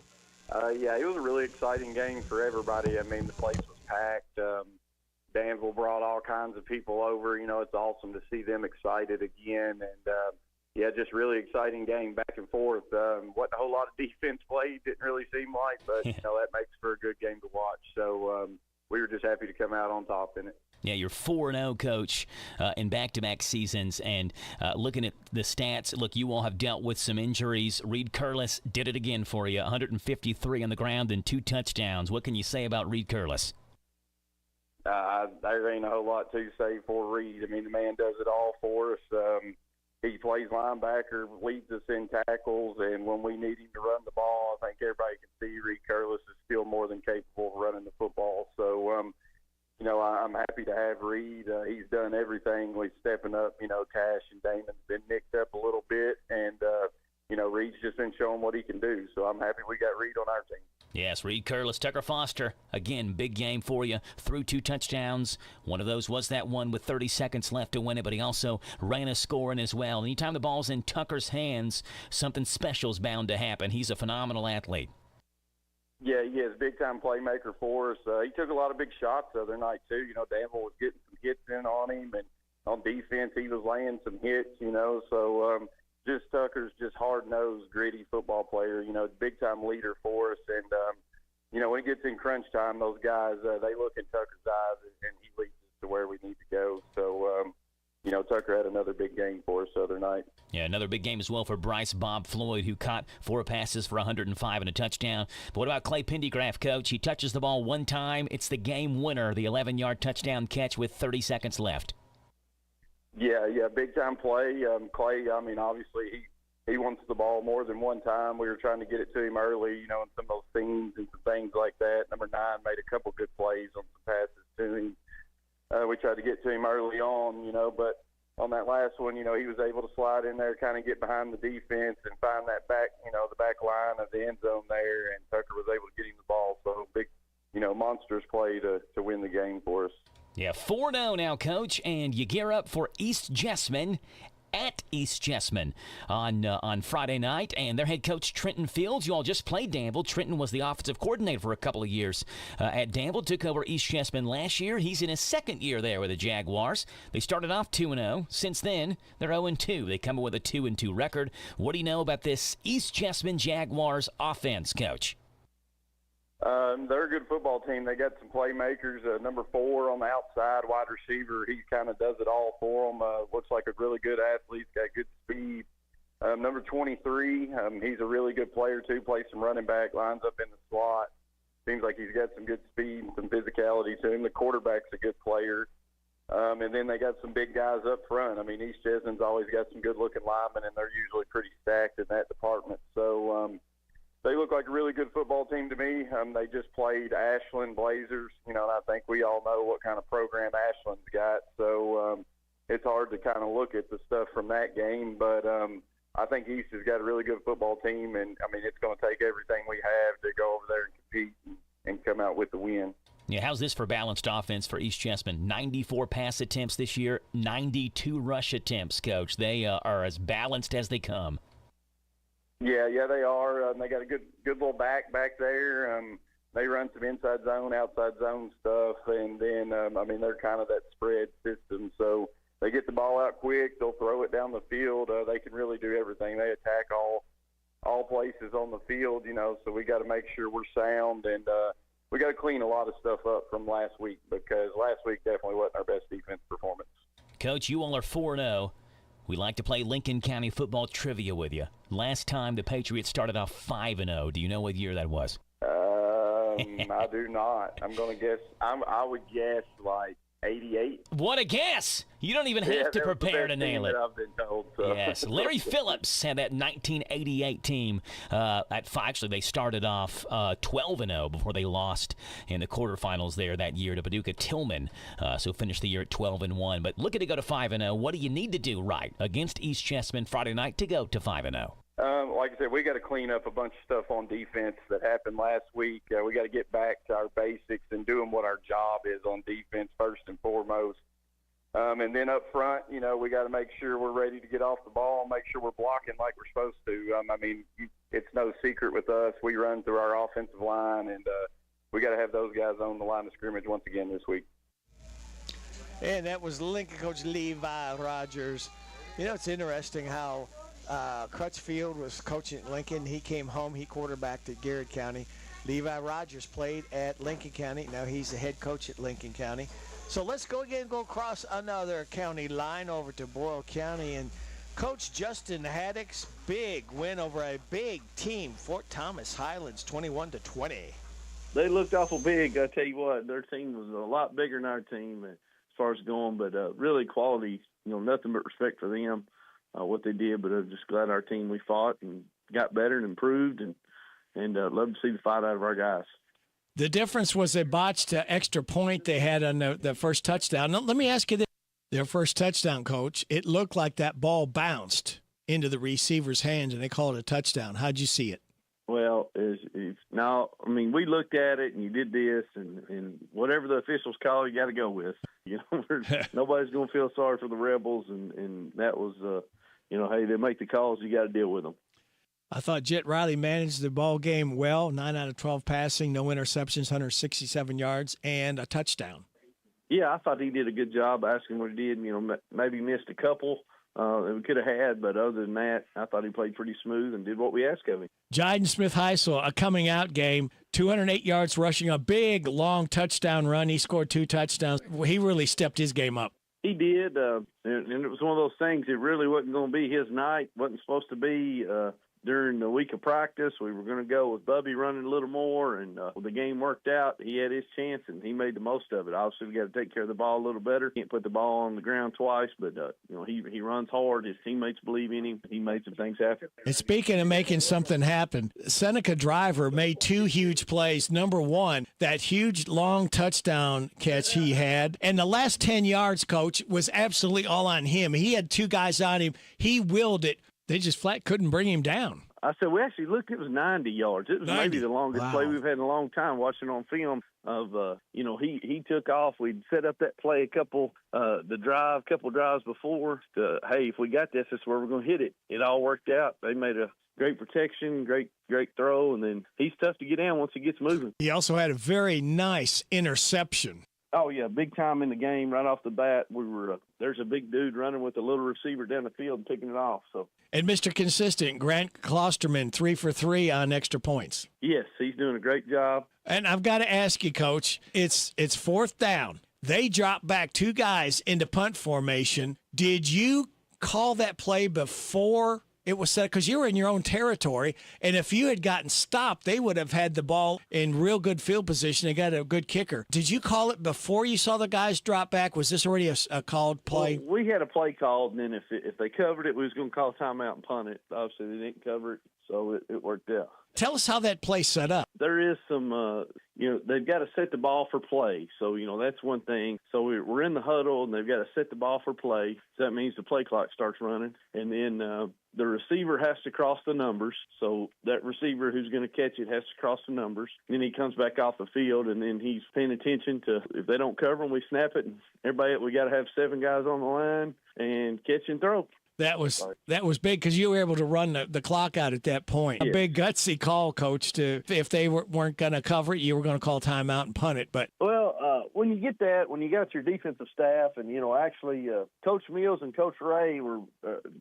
Yeah, it was a really exciting game for everybody. I mean, the place was packed. Danville brought all kinds of people over. You know, it's awesome to see them excited again. And, yeah, just really exciting game back and forth. Wasn't a whole lot of defense played, didn't really seem like, but, you know, that makes for a good game to watch. So we were just happy to come out on top in it. Yeah, you're 4-0, Coach, in back-to-back seasons. And looking at the stats, look, you all have dealt with some injuries. Reed Curlis did it again for you, 153 on the ground and 2 touchdowns. What can you say about Reed Curlis? There ain't a whole lot to say for Reed. I mean, the man does it all for us. He plays linebacker, leads us in tackles, and when we need him to run the ball, I think everybody can see Reed Curlis is still more than capable of running the football. So, you know, I'm happy to have Reed. He's done everything. We're stepping up. You know, Cash and Damon's been nicked up a little bit, and, you know, Reed's just been showing what he can do. So I'm happy we got Reed on our team. Yes, Reed Curlis, Tucker Foster, again, big game for you. Threw 2 touchdowns. One of those was that one with 30 seconds left to win it, but he also ran a scoring as well. Anytime the ball's in Tucker's hands, something special is bound to happen. He's a phenomenal athlete. Yeah, he is a big-time playmaker for us. He took a lot of big shots the other night, too. You know, Danville was getting some hits in on him, and on defense he was laying some hits, you know. So just Tucker's just hard-nosed, gritty football player, you know, big-time leader for us. And, you know, when it gets in crunch time, those guys, they look in Tucker's eyes, and he leads us to where we need to go. So, Tucker had another big game for us the other night. Yeah, another big game as well for Bryce Bob Floyd, who caught 4 passes for 105 and a touchdown. But what about Clay Pendergraft, Coach? He touches the ball one time. It's the game winner, the 11-yard touchdown catch with 30 seconds left. Yeah, big-time play. Clay, obviously he wants the ball more than one time. We were trying to get it to him early, in some of those seams and some things like that. Number 9 made a couple good plays on some passes to him. We tried to get to him early on, but on that last one, he was able to slide in there, kind of get behind the defense and find that back, the back line of the end zone there, and Tucker was able to get him the ball. So big, monstrous play to win the game for us. Yeah, 4-0 now, Coach, and you gear up for East Jessamine at East Jessamine on Friday night, and their head coach Trenton Fields. You all just played Danville. Trenton was the offensive coordinator for a couple of years at Danville, took over East Jessamine last year. He's in his second year there with the Jaguars. They started off 2-0. Since then, they're 0-2. They come in with a 2-2 record. What do you know about this East Jessamine Jaguars offense, Coach? They're a good football team. They got some playmakers. Number 4 on the outside, wide receiver. He kind of does it all for them. Looks like a really good athlete. Got good speed. Number 23, he's a really good player too. Plays some running back, lines up in the slot. Seems like he's got some good speed and some physicality to him. The quarterback's a good player. And then they got some big guys up front. East Jessamine's always got some good-looking linemen, and they're usually pretty stacked in that department. So they look like a really good football team to me. They just played Ashland Blazers, and I think we all know what kind of program Ashland's got. So it's hard to kind of look at the stuff from that game. But I think East has got a really good football team, and, it's going to take everything we have to go over there and compete and come out with the win. Yeah, how's this for balanced offense for East Jessamine? 94 pass attempts this year, 92 rush attempts, Coach. They are as balanced as they come. Yeah, they are. They got a good little back there. They run some inside zone, outside zone stuff, and then they're kind of that spread system. So they get the ball out quick. They'll throw it down the field. They can really do everything. They attack all places on the field. So we got to make sure we're sound, and we got to clean a lot of stuff up from last week, because last week definitely wasn't our best defense performance. Coach, you all are 4-0. We like to play Lincoln County football trivia with you. Last time the Patriots started off 5-0. Do you know what year that was? I do not. I'm going to guess. I would guess like 88. What a guess! You don't even have to prepare to nail it. I've been told, so. Yes, Larry Phillips had that 1988 team at 5. Actually, they started off 12-0 before they lost in the quarterfinals there that year to Paducah Tillman. So finished the year at 12-1. But looking to go to 5-0, what do you need to do right against East Jessamine Friday night to go to 5-0? Like I said, we got to clean up a bunch of stuff on defense that happened last week. We got to get back to our basics and doing what our job is on defense first and foremost. And then up front, we got to make sure we're ready to get off the ball and make sure we're blocking like we're supposed to. It's no secret with us. We run through our offensive line, and we got to have those guys on the line of scrimmage once again this week. And that was Lincoln coach Levi Rogers. It's interesting how Crutchfield was coaching at Lincoln. He came home. He quarterbacked at Garrett County. Levi Rogers played at Lincoln County. Now he's the head coach at Lincoln County. So let's go across another county line over to Boyle County. And Coach Justin Haddock's big win over a big team, Fort Thomas Highlands, 21-20. They looked awful big. I tell you what, their team was a lot bigger than our team as far as going, but really quality, nothing but respect for them. What they did, but I'm just glad our team, we fought and got better and improved, and love to see the fight out of our guys. The difference was they botched an extra point they had on the first touchdown. Now, let me ask you this. Their first touchdown, Coach, it looked like that ball bounced into the receiver's hands, and they called it a touchdown. How'd you see it? Well, we looked at it, and you did this, and whatever the officials call, you got to go with. Nobody's going to feel sorry for the Rebels, and that was hey, they make the calls, you got to deal with them. I thought Jet Riley managed the ball game well, 9 out of 12 passing, no interceptions, 167 yards, and a touchdown. Yeah, I thought he did a good job asking what he did. Maybe missed a couple that we could have had, but other than that, I thought he played pretty smooth and did what we asked of him. Jiden Smith-Heisel, a coming-out game, 208 yards rushing, a big, long touchdown run. He scored 2 touchdowns. He really stepped his game up. He did, and it was one of those things. It really wasn't going to be his night. Wasn't supposed to be during the week of practice. We were going to go with Bubby running a little more, and when the game worked out, he had his chance, and he made the most of it. Obviously, we got to take care of the ball a little better. Can't put the ball on the ground twice, but he runs hard. His teammates believe in him. He made some things happen. And speaking of making something happen, Seneca Driver made 2 huge plays. Number one, that huge long touchdown catch he had, and the last 10 yards, Coach, was absolutely all on him. He had 2 guys on him. He willed it. They just flat couldn't bring him down. I said, we actually looked, it was 90 yards. It was 90. Maybe the longest play we've had in a long time watching on film of, he took off. We'd set up that play a couple drives before to, hey, if we got this, this is where we're going to hit it. It all worked out. They made a great protection, great throw, and then he's tough to get down once he gets moving. He also had a very nice interception. Oh, yeah, big time in the game right off the bat. We were there's a big dude running with a little receiver down the field and picking it off. So. And Mr. Consistent, Grant Klosterman, 3 for 3 on extra points. Yes, he's doing a great job. And I've got to ask you, Coach, it's 4th down. They drop back 2 guys into punt formation. Did you call that play before it was set? Because you were in your own territory, and if you had gotten stopped, they would have had the ball in real good field position. They got a good kicker. Did you call it before you saw the guys drop back? Was this already a called play? Well, we had a play called, and then if they covered it, we was going to call timeout and punt it. Obviously, they didn't cover it, so it worked out. Tell us how that play set up. There is some, they've got to set the ball for play. So, that's one thing. So we're in the huddle, and they've got to set the ball for play. So that means the play clock starts running. And then the receiver has to cross the numbers. So that receiver who's going to catch it has to cross the numbers. Then he comes back off the field, and then he's paying attention to if they don't cover them, we snap it. And everybody, we got to have 7 guys on the line and catch and throw. That was big because you were able to run the clock out at that point. Yeah. A big gutsy call, Coach. If they weren't going to cover it, you were going to call timeout and punt it. But when you get that, when you got your defensive staff, and actually Coach Mills and Coach Ray were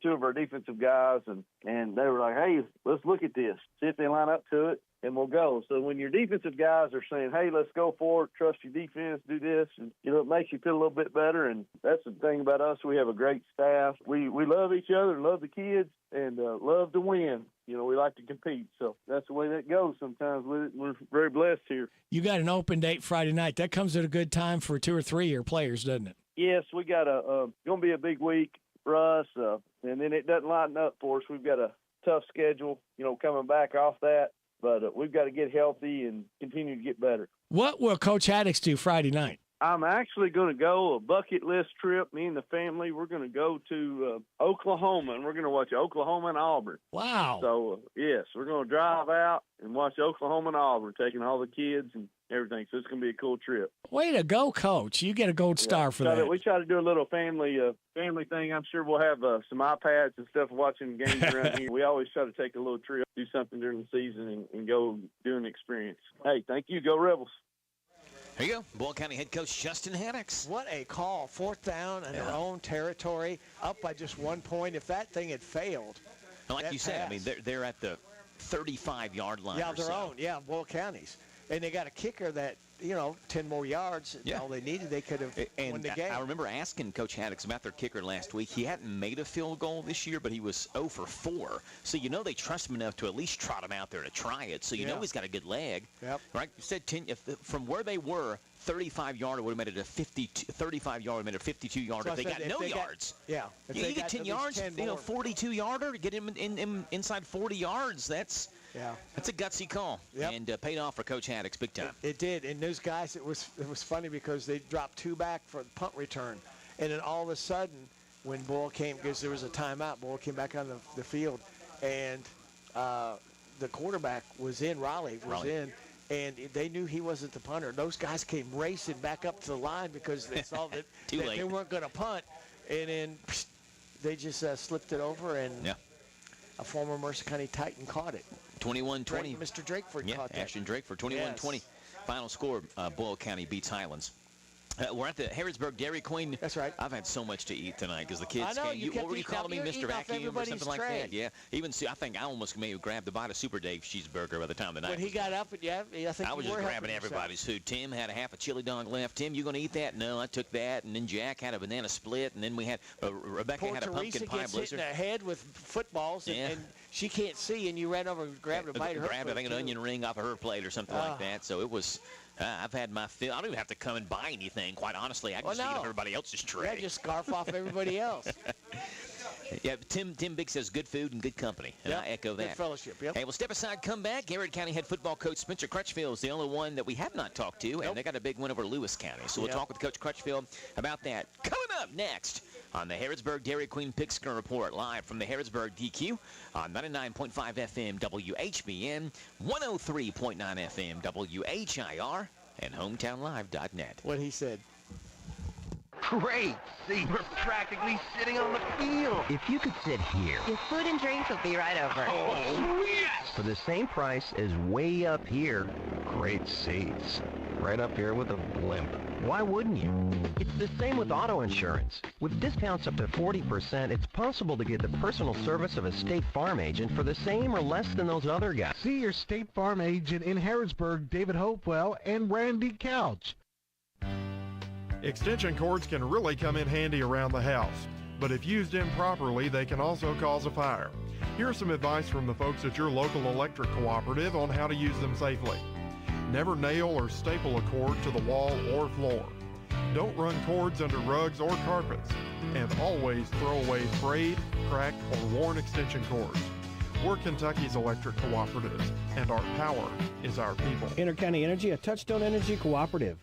2 of our defensive guys, and they were like, hey, let's look at this, see if they line up to it, and we'll go. So when your defensive guys are saying, hey, let's go for it, trust your defense, do this, and, it makes you feel a little bit better. And that's the thing about us. We have a great staff. We love each other, love the kids, and love to win. We like to compete. So that's the way that goes sometimes with it. We're very blessed here. You got an open date Friday night. That comes at a good time for 2 or 3 of your players, doesn't it? Yes, we got going to be a big week for us, and then it doesn't line up for us. We've got a tough schedule, coming back off that. But we've got to get healthy and continue to get better. What will Coach Haddix do Friday night? I'm actually going to go a bucket list trip. Me and the family, we're going to go to Oklahoma, and we're going to watch Oklahoma and Auburn. Wow. So, yes, we're going to drive out and watch Oklahoma and Auburn, taking all the kids and everything. So it's going to be a cool trip. Way to go, Coach. You get a gold star for that. We try to do a little family thing. I'm sure we'll have some iPads and stuff watching games around here. We always try to take a little trip, do something during the season, and go do an experience. Hey, thank you. Go Rebels. Here you go, Boyle County head coach Justin Haddix. What a call. 4th down in their own territory, up by just 1 point. If that thing had failed. Like you said, they're at the 35-yard line. Yeah, their own. Yeah, Boyle County's. And they got a kicker that, 10 more yards. Yeah. All they needed, they could have won the game. I remember asking Coach Haddix about their kicker last week. He hadn't made a field goal this year, but he was 0 for 4. So they trust him enough to at least trot him out there to try it. So he's got a good leg. Yep. Right? You said 10. From where they were, 35-yarder would have made it a 52. 35-yarder made it a 52-yarder. If they got no yards. Yeah. If you get 10 yards, 42-yarder, get him inside 40 yards. That's a gutsy call, and paid off for Coach Haddix big time. It did, and those guys, it was funny because they dropped 2 back for the punt return, and then all of a sudden, when Boyle came, because there was a timeout, Boyle came back on the field, and the quarterback was in, Raleigh was in, and they knew he wasn't the punter. Those guys came racing back up to the line because they saw that they weren't going to punt, and then they just slipped it over, and a former Mercer County Titan caught it. 21-20. Mr. Drakeford caught that. Ashton Drakeford, 21-20. Final score, Boyle County beats Highlands. We're at the Harrodsburg Dairy Queen. That's right. I've had so much to eat tonight because the kids I know, came. What were you calling me, Mr. Vacuum or something like that? Yeah. Even I think I almost maybe grabbed a bite of Super Dave's cheeseburger by the time the night When he got up, I think I was just grabbing everybody's food. Tim had a half a chili dog left. Tim, you going to eat that? No, I took that. And then Jack had a banana split. And then we had Rebecca had a pumpkin pie blizzard. Hit in the head with footballs, and she can't see, and you ran over and grabbed a bite of her Grabbed, I think, an onion ring off of her plate or something like that. So it was. I've had my fill. I don't even have to come and buy anything, quite honestly. I can just eat off everybody else's tray. Yeah, just scarf off everybody else. Yeah, Tim Big says good food and good company, and I echo that. Good fellowship, yep. Hey, well, step aside, come back. Garrett County head football coach Spencer Crutchfield is the only one that we have not talked to, and they got a big win over Lewis County. So we'll talk with Coach Crutchfield about that. Coming up next on the Harrodsburg Dairy Queen Pigskin Report, live from the Harrodsburg DQ on 99.5 FM WHBN, 103.9 FM WHIR, and HometownLive.net. What he said. Great. See, we're practically sitting on the field. If you could sit here. Your food and drinks will be right over. Oh, yes! For the same price as way up here. Great seats. Right up here with a blimp. Why wouldn't you? It's the same with auto insurance. With discounts up to 40%, it's possible to get the personal service of a State Farm agent for the same or less than those other guys. See your State Farm agent in Harrodsburg, David Hopewell, and Randy Couch. Extension cords can really come in handy around the house, but if used improperly, they can also cause a fire. Here's some advice from the folks at your local electric cooperative on how to use them safely. Never nail or staple a cord to the wall or floor. Don't run cords under rugs or carpets, and always throw away frayed, cracked, or worn extension cords. We're Kentucky's electric cooperatives, and our power is our people. Intercounty Energy, a Touchstone Energy cooperative.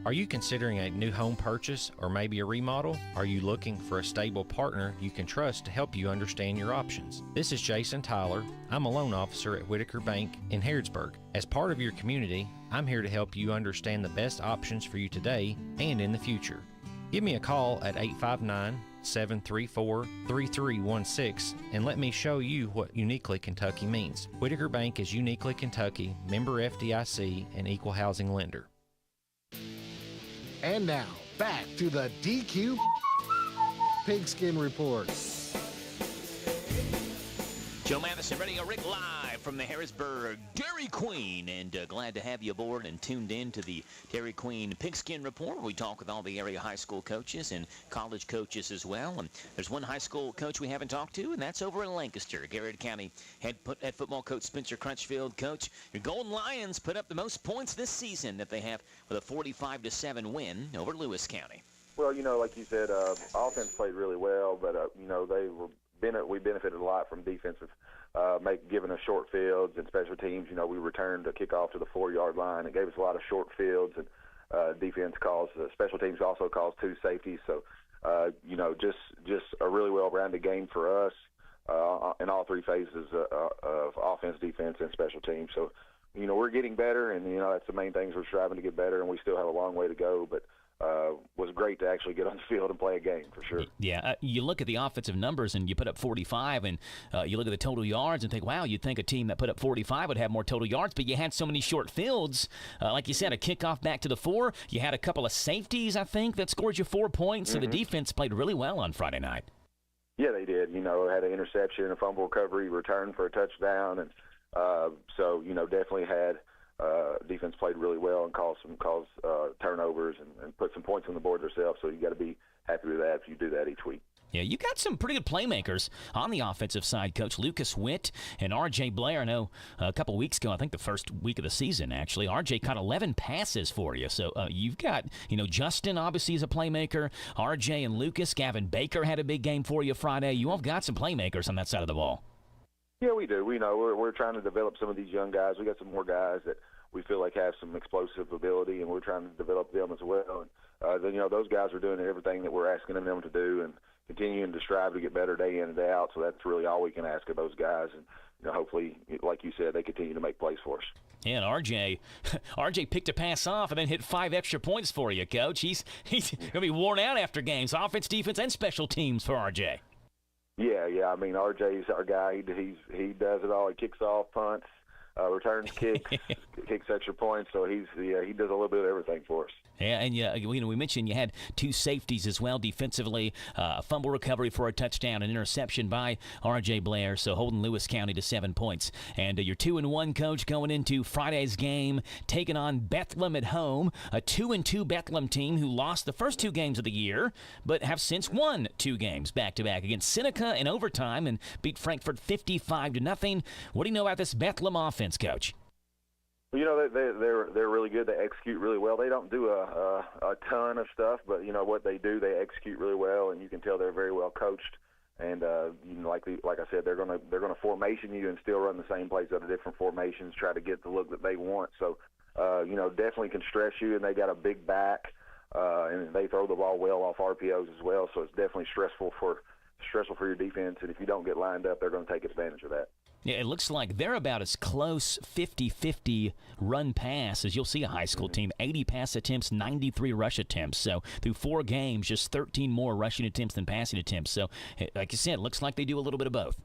Are you considering a new home purchase or maybe a remodel? Are you looking for a stable partner you can trust to help you understand your options? This is Jason Tyler. I'm a loan officer at Whitaker Bank in Harrodsburg. As part of your community, I'm here to help you understand the best options for you today and in the future. Give me a call at 859-734-3316 and let me show you what Uniquely Kentucky means. Whitaker Bank is Uniquely Kentucky, member FDIC, and equal housing lender. And now, back to the DQ Pigskin Report. Joe Madison, Radio Rick, live from the Harrodsburg Dairy Queen, and glad to have you aboard and tuned in to the Dairy Queen Pigskin Report, where we talk with all the area high school coaches and college coaches as well. And there's one high school coach we haven't talked to, and that's over in Lancaster. Garrett County head football coach Spencer Crutchfield. Coach, your Golden Lions put up the most points this season that they have with a 45-7 win over Lewis County. Well, like you said, offense played really well, but we benefited a lot from defensive, giving us short fields and special teams. We returned a kickoff to the 4-yard line. It gave us a lot of short fields, and defense calls. Special teams also calls 2 safeties. So, just a really well-rounded game for us in all 3 phases of offense, defense, and special teams. So, we're getting better, and that's the main things. We're striving to get better, and we still have a long way to go, but was great to actually get on the field and play a game, for sure. Yeah, you look at the offensive numbers and you put up 45, and you look at the total yards and think, wow, you'd think a team that put up 45 would have more total yards, but you had so many short fields. Like you said, a kickoff back to the 4. You had a couple of safeties, I think, that scored you 4 points, so the defense played really well on Friday night. Yeah, they did. Had an interception, a fumble recovery, return for a touchdown, and so, definitely had defense played really well and caused turnovers and put some points on the board themselves. So you got to be happy with that if you do that each week. Yeah, you got some pretty good playmakers on the offensive side, Coach. Lucas Witt and R.J. Blair. I know a couple weeks ago, I think the first week of the season, actually, R.J. caught 11 passes for you. So you've got, Justin obviously is a playmaker. R.J. and Lucas. Gavin Baker had a big game for you Friday. You all got some playmakers on that side of the ball. Yeah, we do. We're trying to develop some of these young guys. We got some more guys that we feel like have some explosive ability, and we're trying to develop them as well. And those guys are doing everything that we're asking them to do, and continuing to strive to get better day in and day out. So that's really all we can ask of those guys. And hopefully, like you said, they continue to make plays for us. Yeah, and RJ picked a pass off and then hit 5 extra points for you, Coach. He's going to be worn out after games, offense, defense, and special teams for RJ. Yeah. I mean, RJ's our guy. He does it all. He kicks off, punts, returns kicks, kicks extra points. So he does a little bit of everything for us. Yeah, and we mentioned you had 2 safeties as well defensively, fumble recovery for a touchdown, an interception by R.J. Blair, so holding Lewis County to 7 points. And you're 2-1, Coach, going into Friday's game, taking on Bethlehem at home, a 2-2 Bethlehem team who lost the first 2 games of the year, but have since won 2 games back-to-back against Seneca in overtime and beat Frankfort 55-0. What do you know about this Bethlehem offense, Coach? Well, they're really good. They execute really well. They don't do a ton of stuff, but what they do, they execute really well, and you can tell they're very well coached. And like I said, they're gonna formation you and still run the same plays out of different formations, try to get the look that they want. So definitely can stress you, and they got a big back, and they throw the ball well off RPOs as well. So it's definitely stressful for your defense, and if you don't get lined up, they're going to take advantage of that. Yeah, it looks like they're about as close 50-50 run-pass as you'll see a high school team. 80 pass attempts, 93 rush attempts. So through 4 games, just 13 more rushing attempts than passing attempts. So like you said, it looks like they do a little bit of both.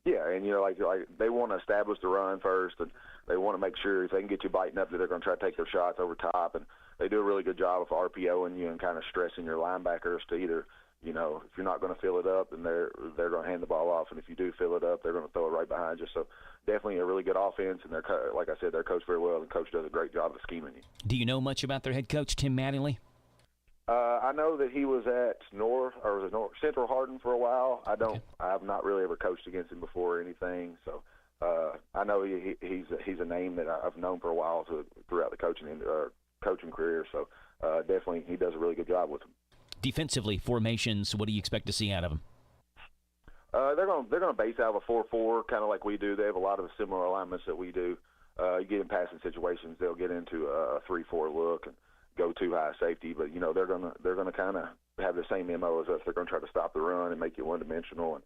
Yeah, and like they want to establish the run first, and they want to make sure if they can get you biting up that they're going to try to take their shots over top. And they do a really good job of RPOing you and kind of stressing your linebackers to either – if you're not going to fill it up, then they're going to hand the ball off, and if you do fill it up, they're going to throw it right behind you. So definitely a really good offense, and like I said, they're coached very well, and the coach does a great job of scheming you. Do you know much about their head coach, Tim Mattingly? I know that he was at Central Hardin for a while. I have not really ever coached against him before or anything, so I know he's a name that I've known for a while throughout the coaching career. So definitely he does a really good job with them. Defensively, formations, what do you expect to see out of them? They're going to base out of a 4-4, kind of like we do. They have a lot of similar alignments that we do. You get in passing situations, they'll get into a 3-4 look and go too high safety. But they're going to kind of have the same MO as us. They're going to try to stop the run and make you one-dimensional,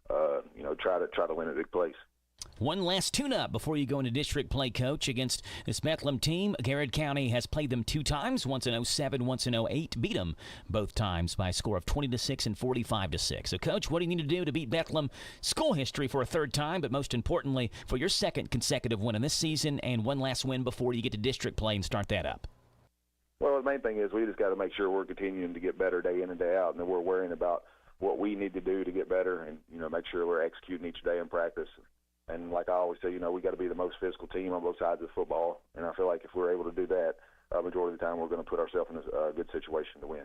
and try to win at big plays. One last tune-up before you go into district play, Coach, against this Bethlehem team. Garrett County has played them 2 times, once in 07, once in 08. Beat them both times by a score of 20-6 and 45-6. So, Coach, what do you need to do to beat Bethlehem school history for a 3rd time, but most importantly, for your 2nd consecutive win in this season and one last win before you get to district play and start that up? Well, the main thing is we just got to make sure we're continuing to get better day in and day out, and that we're worrying about what we need to do to get better and, make sure we're executing each day in practice. And like I always say, we got to be the most physical team on both sides of the football. And I feel like if we're able to do that, majority of the time we're going to put ourselves in a good situation to win.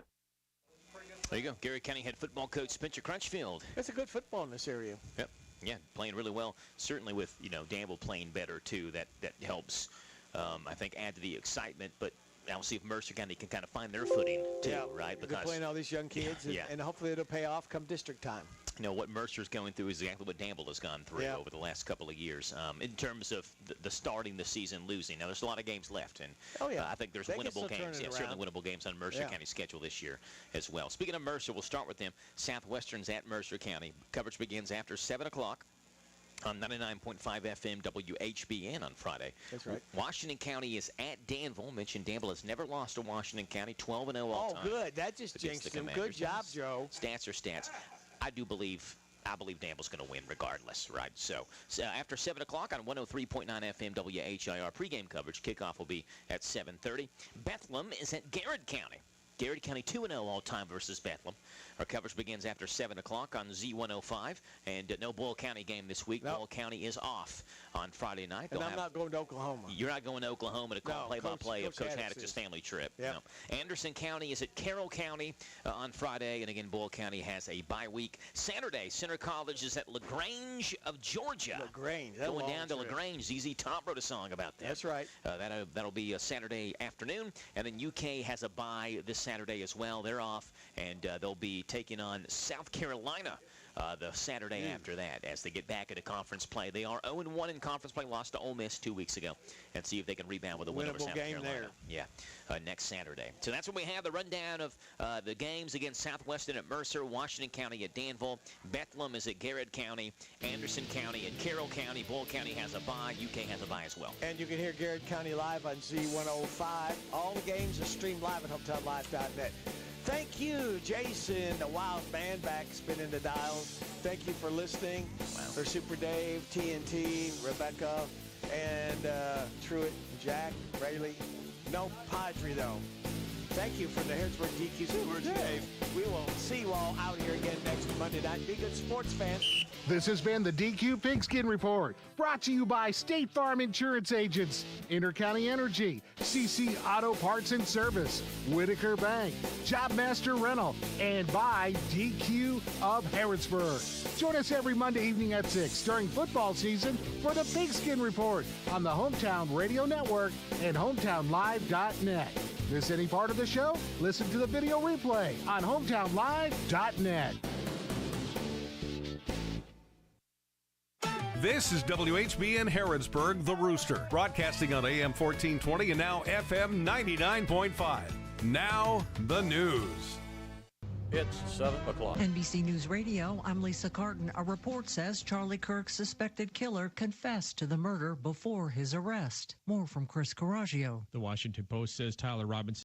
There you go. Garrett County head football coach Spencer Crutchfield. It's a good football in this area. Yep. Yeah, playing really well. Certainly with, Danville playing better, too. That helps, I think, add to the excitement. But now we'll see if Mercer County can kind of find their footing, too, right? Because they're playing all these young kids, and hopefully it'll pay off come district time. What Mercer's going through is exactly what Danville has gone through over the last couple of years in terms of the starting the season losing. Now, there's a lot of games left, and I think there's winnable games. Yeah, certainly winnable games on Mercer County's schedule this year as well. Speaking of Mercer, we'll start with them. Southwestern's at Mercer County. Coverage begins after 7 o'clock. On 99.5 FM WHBN on Friday. That's right. Washington County is at Danville. Mentioned Danville has never lost to Washington County, 12-0 all time. Oh, good. That just jinxed them. Good job, Joe. Stats are stats. I believe Danville's going to win regardless, right? So after 7 o'clock on 103.9 FM WHIR pregame coverage, kickoff will be at 7:30. Bethlehem is at Garrett County. Garrett County 2-0 all-time versus Bethlehem. Our coverage begins after 7 o'clock on Z105. And no Boyle County game this week. Nope. Boyle County is off on Friday night. And I'm not going to Oklahoma. You're not going to Oklahoma to call play-by-play of Coach Haddock's family trip. Yep. No. Anderson County is at Carroll County on Friday. And again, Boyle County has a bye week. Saturday, Center College is at LaGrange of Georgia. LaGrange. Going down to LaGrange. ZZ Top wrote a song about that. That's right. That'll be a Saturday afternoon. And then UK has a bye this Saturday as well. They're off, and they'll be taking on South Carolina the Saturday after that as they get back into conference play. They are 0-1 in conference play, lost to Ole Miss 2 weeks ago, and see if they can rebound with a win over South Carolina. There. Yeah, next Saturday. So that's what we have, the rundown of the games against Southwestern at Mercer, Washington County at Danville, Bethlehem is at Garrett County, Anderson County at Carroll County, Boyle County has a bye, UK has a bye as well. And you can hear Garrett County live on Z105. All the games are streamed live at HometownLive.net. Thank you, Jason, the Wild Man back spinning the dials. Thank you for listening. For Super Dave, TNT, Rebecca, and Truitt, Jack, Rayleigh. No Padre, though. Thank you for the Harrodsburg DQ Sports Dave. We will see you all out here again next Monday night. Be good sports fans. This has been the DQ Pigskin Report, brought to you by State Farm Insurance Agents, Intercounty Energy, CC Auto Parts and Service, Whitaker Bank, Jobmaster Rental, and by DQ of Harrodsburg. Join us every Monday evening at 6 during football season for the Pigskin Report on the Hometown Radio Network and hometownlive.net. Miss any part of the show? Listen to the video replay on hometownlive.net. This is WHBN Harrodsburg, The Rooster, broadcasting on AM 1420 and now FM 99.5. Now, the news. It's 7 o'clock. NBC News Radio, I'm Lisa Carton. A report says Charlie Kirk's suspected killer confessed to the murder before his arrest. More from Chris Coraggio. The Washington Post says Tyler Robinson